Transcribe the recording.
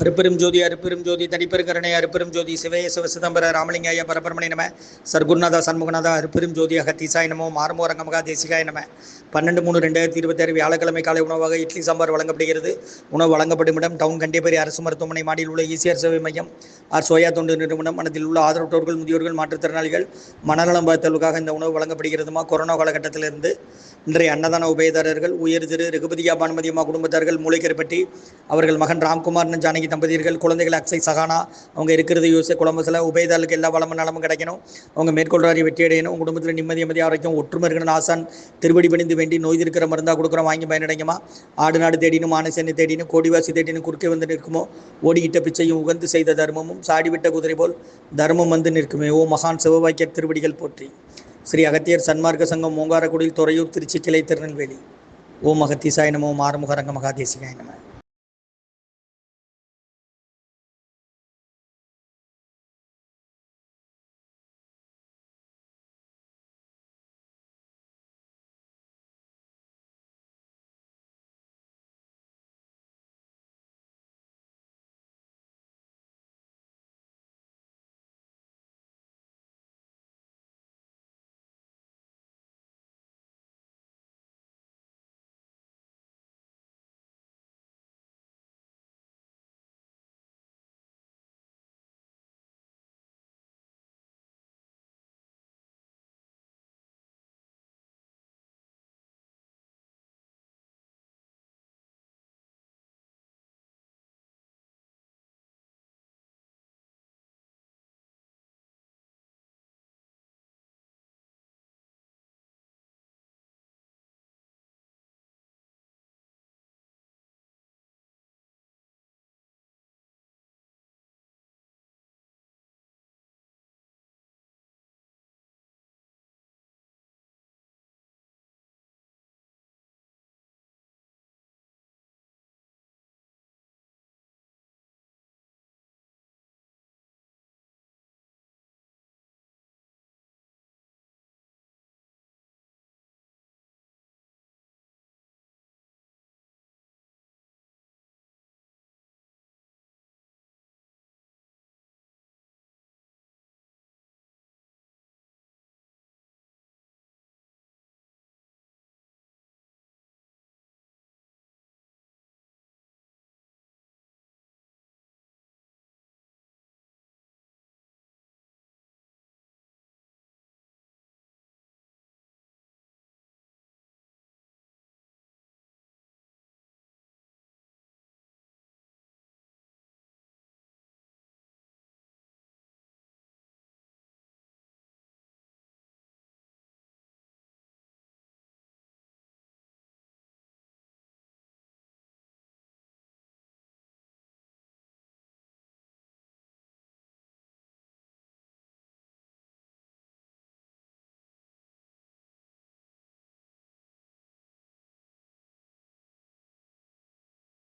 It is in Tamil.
அருப்பெரும் ஜோதி அருப்பெரும் ஜோதி தனிப்பெருங்கருணை அருப்பெரும் ஜோதி சிவய சிவ சிதம்பர ராமலிங்காய பரபரமணி நம சர்க்குருநாதா சண்முகநாதா அருப்பெரும் ஜோதி அகத்தீசாய் நமோ மாறுமோரங்க மகா தேசிகாய நம 12/3/2026 வியாழக்கிழமை காலை உணவாக இட்லி சாம்பார் வழங்கப்படுகிறது. உணவு வழங்கப்படும் இடம் டவுன் கண்டேபேரி அரசு மருத்துவமனை மாடியில் உள்ள ஈசிஆர் சேவை மையம் ஆர் சோயா தொண்டு நிறுவனம். மனதில் உள்ள ஆதரவற்றோர்கள், முதியோர்கள், மாற்றுத்திறனாளிகள் மனநலம் பார்த்தலுக்காக இந்த உணவு வழங்கப்படுகிறதுமா. கொரோனா காலகட்டத்திலிருந்து இன்றைய அன்னதான உபயதாரர்கள் உயர் திரு ரகுபதியா பானுமதியம்மா குடும்பத்தார்கள், மூளைக்கரைப்பட்டி அவர்கள் மகன் ராம்குமார் ஜானகி தம்பதியர்கள், குழந்தைகள் அக்ஷய் சகானா அவங்க இருக்கிறது யோசிய குழம்புல உபயதாரர்களுக்கு எல்லா வளமும் நலமும் கிடைக்கணும். அவங்க மேற்கொள்றாரி வெற்றி அடையணும். உங்கள் குடும்பத்தில் நிம்மதி ஆரோக்கியம் ஒற்றுமை இருக்கணும். ஆசான் திருவடி பணிந்து வேண்டி நோய் இருக்கிற மருந்தா கொடுக்குறோம், வாங்கி பயனடைங்கம்மா. ஆடு நாடு தேடினும் மானசேனை தேடினும் கோடிவாசி தேடினும் குறுக்கே வந்து நிற்குமோ. ஓடிக்கிட்ட பிச்சையும் உகந்து செய்த தர்மமும் சாடிவிட்ட குதிரை போல் தர்மம் வந்து நிற்குமே. ஓ மகான் சிவபாக்கிய திருவடிகள் போற்றி. ஸ்ரீ அகத்தியர் சன்மார்க்க சங்கம் ஓங்காரக்குடியில் துறையூர் திருச்சி கிளை திருநெல்வேலி. ஓம் அகத்தீசாய நமோ மாறுமுக ரங்க மகாதேசிகாய நம.